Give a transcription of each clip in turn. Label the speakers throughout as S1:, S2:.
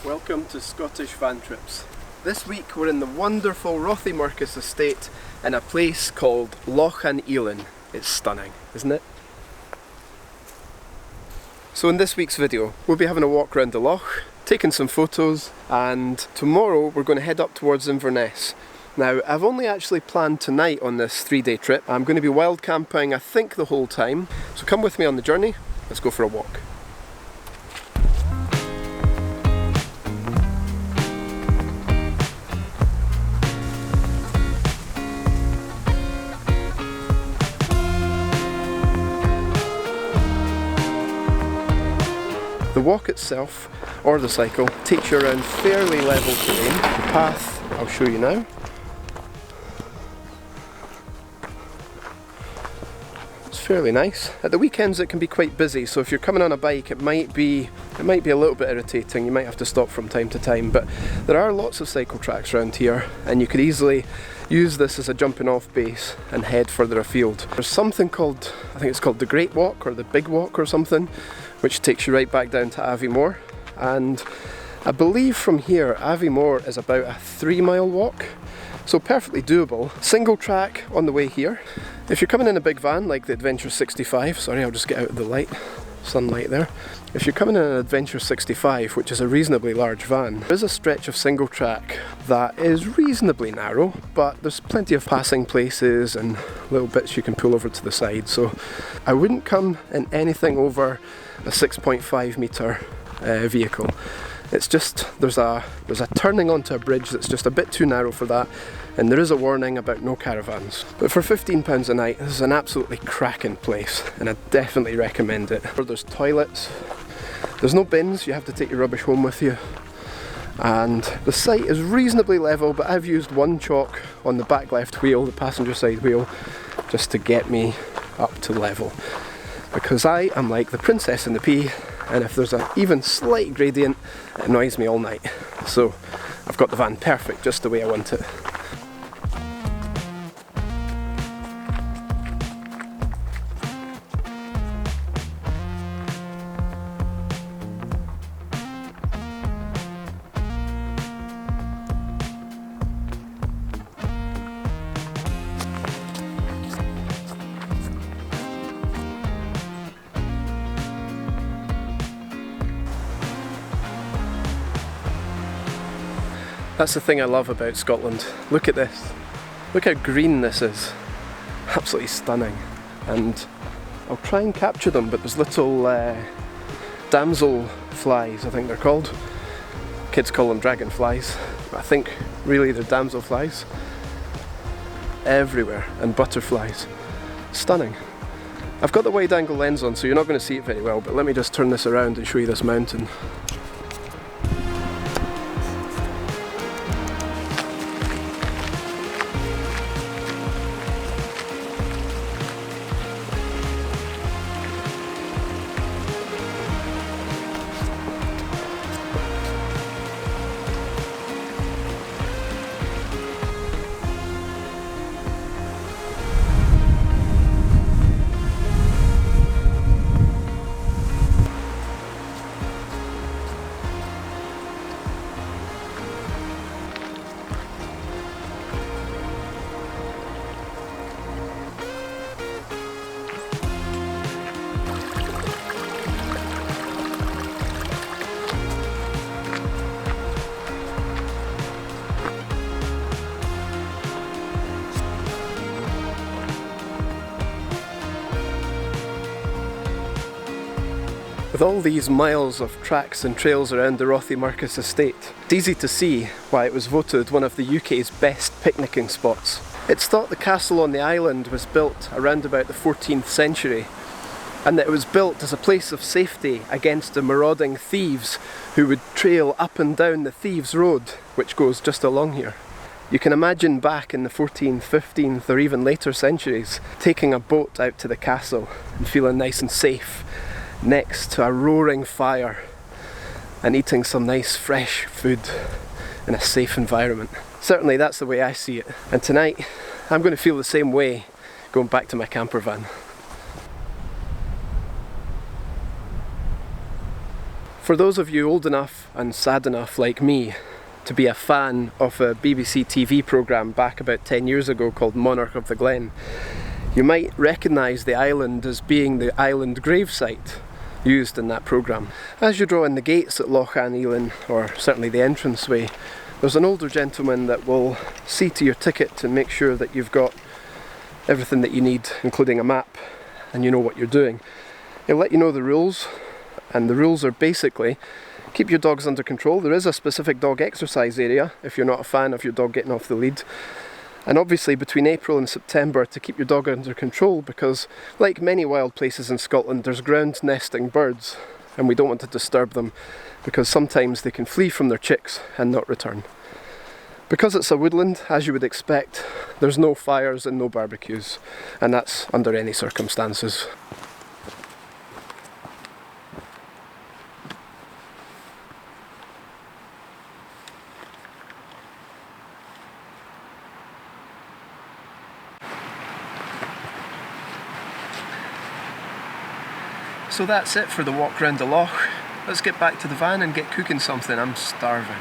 S1: Welcome to Scottish Van Trips. This week we're in the wonderful Rothiemurchus estate in a place called Loch an Eilin. It's stunning, isn't it? So in this week's video we'll be having a walk around the loch, taking some photos, and tomorrow we're going to head up towards Inverness. Now, I've only actually planned tonight on this 3-day trip. I'm going to be wild camping, I think, the whole time. So come with me on the journey. Let's go for a walk. The walk itself, or the cycle, takes you around fairly level terrain. The path, I'll show you now. Fairly nice. At the weekends it can be quite busy, so if you're coming on a bike it might be a little bit irritating. You might have to stop from time to time, but there are lots of cycle tracks around here and you could easily use this as a jumping off base and head further afield. There's something called, I think it's called the Great Walk or the Big Walk or something, which takes you right back down to Aviemore, and I believe from here Aviemore is about a 3-mile walk. So perfectly doable. Single track on the way here. If you're coming in a big van like the Adventure 65, sorry, I'll just get out of the light, sunlight there. If you're coming in an Adventure 65, which is a reasonably large van, there is a stretch of single track that is reasonably narrow, but there's plenty of passing places and little bits you can pull over to the side. So I wouldn't come in anything over a 6.5 metre vehicle. It's just, there's a turning onto a bridge that's just a bit too narrow for that, and there is a warning about no caravans. But for £15 a night, this is an absolutely cracking place, and I definitely recommend it. There's toilets, there's no bins, you have to take your rubbish home with you, and the site is reasonably level, but I've used one chalk on the back left wheel, the passenger side wheel, just to get me up to level. Because I am like the princess in the pea, and if there's an even slight gradient, it annoys me all night. So I've got the van perfect, just the way I want it. That's the thing I love about Scotland. Look at this. Look how green this is. Absolutely stunning. And I'll try and capture them, but there's little damsel flies, I think they're called. Kids call them dragonflies, but I think really they're damsel flies. Everywhere, and butterflies. Stunning. I've got the wide angle lens on, so you're not going to see it very well, but let me just turn this around and show you this mountain. With all these miles of tracks and trails around the Rothiemurchus estate, it's easy to see why it was voted one of the UK's best picnicking spots. It's thought the castle on the island was built around about the 14th century, and that it was built as a place of safety against the marauding thieves who would trail up and down the Thieves' Road, which goes just along here. You can imagine back in the 14th, 15th or even later centuries, taking a boat out to the castle and feeling nice and safe next to a roaring fire and eating some nice fresh food in a safe environment. Certainly that's the way I see it, and tonight I'm going to feel the same way going back to my camper van. For those of you old enough and sad enough like me to be a fan of a BBC TV programme back about 10 years ago called Monarch of the Glen, you might recognise the island as being the island gravesite used in that programme. As you draw in the gates at Loch An, or certainly the entranceway, there's an older gentleman that will see to your ticket and make sure that you've got everything that you need, including a map, and you know what you're doing. He'll let you know the rules, and the rules are basically keep your dogs under control. There is a specific dog exercise area if you're not a fan of your dog getting off the lead. And obviously between April and September to keep your dog under control, because like many wild places in Scotland, there's ground nesting birds and we don't want to disturb them because sometimes they can flee from their chicks and not return. Because it's a woodland, as you would expect, there's no fires and no barbecues, and that's under any circumstances. So that's it for the walk round the loch. Let's get back to the van and get cooking something. I'm starving.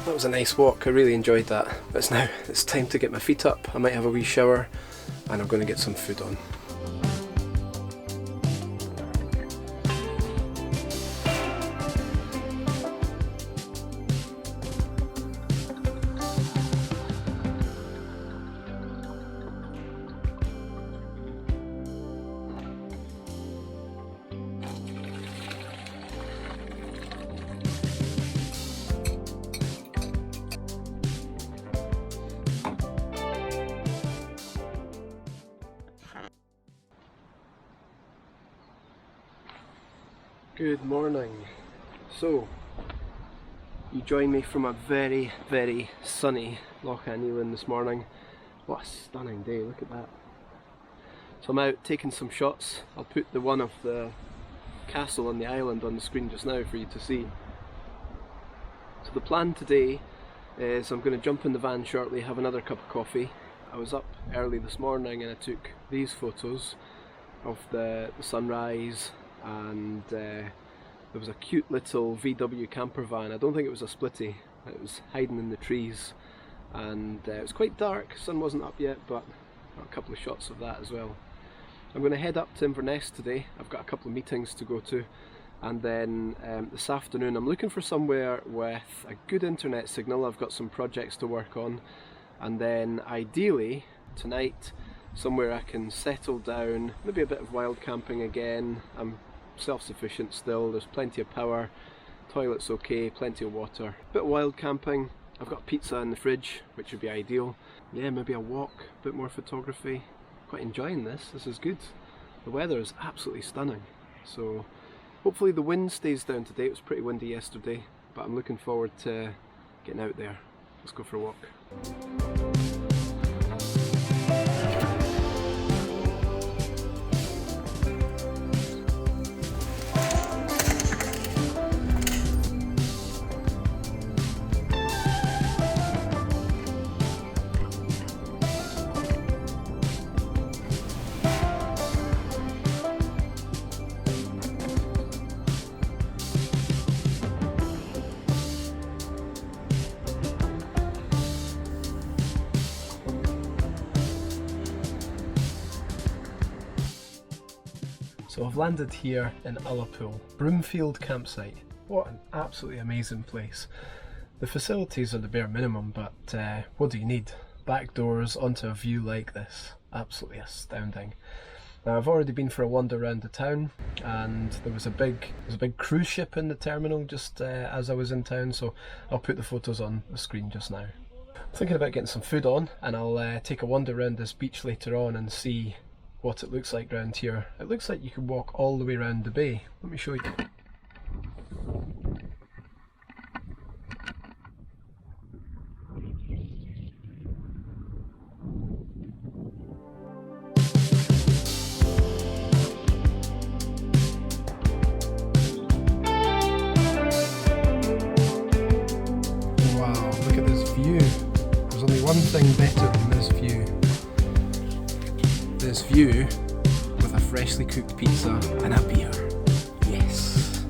S1: That was a nice walk, I really enjoyed that. But it's time to get my feet up. I might have a wee shower and I'm going to get some food on. Good morning. So, you join me from a very, very sunny Loch An this morning. What a stunning day, look at that. So I'm out taking some shots. I'll put the one of the castle on the island on the screen just now for you to see. So the plan today is I'm going to jump in the van shortly, have another cup of coffee. I was up early this morning and I took these photos of the sunrise, and there was a cute little VW camper van. I don't think it was a splitty, it was hiding in the trees, and it was quite dark, sun wasn't up yet, but got a couple of shots of that as well. I'm going to head up to Inverness today. I've got a couple of meetings to go to, and then this afternoon I'm looking for somewhere with a good internet signal. I've got some projects to work on, and then ideally tonight somewhere I can settle down, maybe a bit of wild camping again. I'm self-sufficient still, there's plenty of power, toilet's okay, plenty of water. Bit of wild camping, I've got pizza in the fridge, which would be ideal. Yeah, maybe a walk, a bit more photography. Quite enjoying this is good. The weather is absolutely stunning, so hopefully the wind stays down today. It was pretty windy yesterday, but I'm looking forward to getting out there. Let's go for a walk. So I've landed here in Ullapool, Broomfield campsite. What an absolutely amazing place. The facilities are the bare minimum, but what do you need? Back doors onto a view like this. Absolutely astounding. Now I've already been for a wander around the town, and there was a big cruise ship in the terminal just as I was in town, so I'll put the photos on the screen just now. I'm thinking about getting some food on, and I'll take a wander around this beach later on and see what it looks like around here. It looks like you can walk all the way around the bay. Let me show you. Wow, look at this view. There's only one thing better than this view. This view with a freshly cooked pizza and a beer. Yes.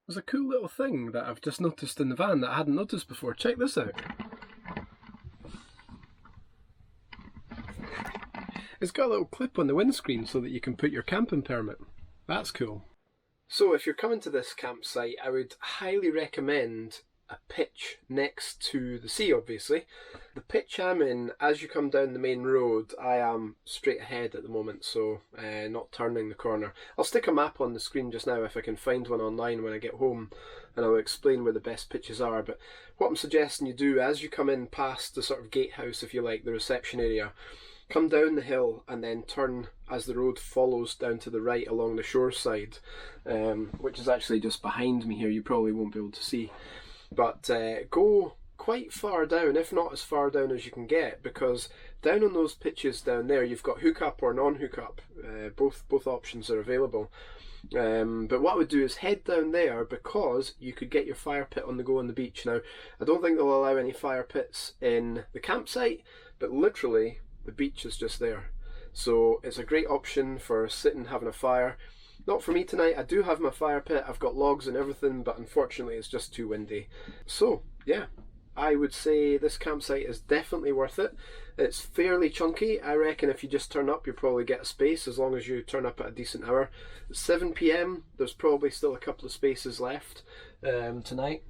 S1: There's a cool little thing that I've just noticed in the van that I hadn't noticed before. Check this out. It's got a little clip on the windscreen so that you can put your camping permit. That's cool. So if you're coming to this campsite, I would highly recommend a pitch next to the sea, obviously. The pitch I'm in, as you come down the main road, I am straight ahead at the moment, so not turning the corner. I'll stick a map on the screen just now if I can find one online when I get home, and I'll explain where the best pitches are. But what I'm suggesting you do, as you come in past the sort of gatehouse, if you like, the reception area, come down the hill and then turn as the road follows down to the right along the shore side, which is actually just behind me here. You probably won't be able to see. But go quite far down, if not as far down as you can get, because down on those pitches down there you've got hookup or non-hookup. Both options are available. But what I would do is head down there, because you could get your fire pit on the go on the beach. Now, I don't think they'll allow any fire pits in the campsite, but literally the beach is just there. So it's a great option for sitting having a fire. Not for me tonight. I do have my fire pit, I've got logs and everything, but unfortunately it's just too windy. So yeah, I would say this campsite is definitely worth it. It's fairly chunky. I reckon if you just turn up, you'll probably get a space, as long as you turn up at a decent hour. At 7 PM, there's probably still a couple of spaces left tonight.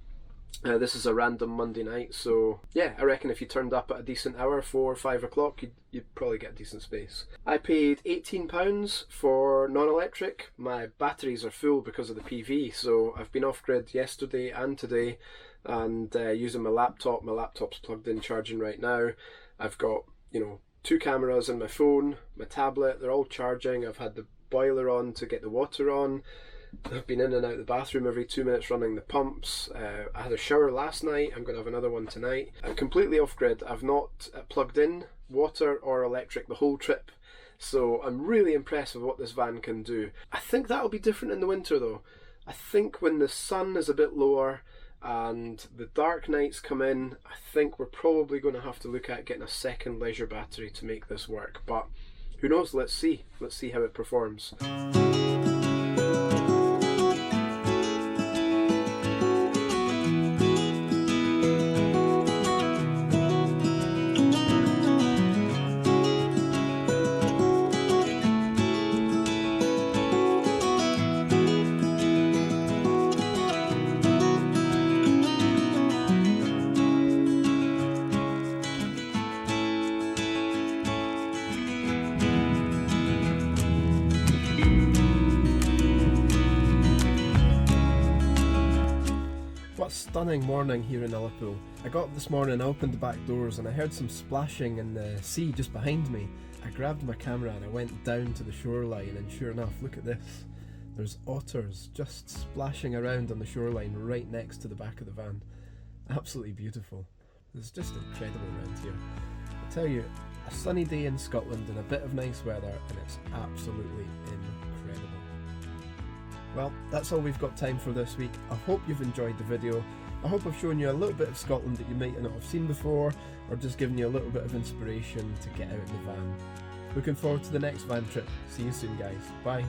S1: This is a random Monday night, so yeah, I reckon if you turned up at a decent hour, 4 or 5 o'clock, you'd probably get a decent space. I paid £18 for non-electric. My batteries are full because of the PV, so I've been off-grid yesterday and today, and using my laptop. My laptop's plugged in, charging right now. I've got, 2 cameras and my phone, my tablet, they're all charging. I've had the boiler on to get the water on. I've been in and out of the bathroom every 2 minutes running the pumps. I had a shower last night, I'm going to have another one tonight. I'm completely off grid. I've not plugged in water or electric the whole trip, so I'm really impressed with what this van can do. I think that'll be different in the winter though. I think when the sun is a bit lower and the dark nights come in, I think we're probably going to have to look at getting a second leisure battery to make this work, but who knows, let's see how it performs. Stunning morning here in Ullapool. I got up this morning, I opened the back doors and I heard some splashing in the sea just behind me. I grabbed my camera and I went down to the shoreline, and sure enough, look at this. There's otters just splashing around on the shoreline right next to the back of the van. Absolutely beautiful. It's just incredible around here. I tell you, a sunny day in Scotland and a bit of nice weather and it's absolutely incredible. Well, that's all we've got time for this week. I hope you've enjoyed the video. I hope I've shown you a little bit of Scotland that you might not have seen before, or just given you a little bit of inspiration to get out in the van. Looking forward to the next van trip. See you soon, guys. Bye.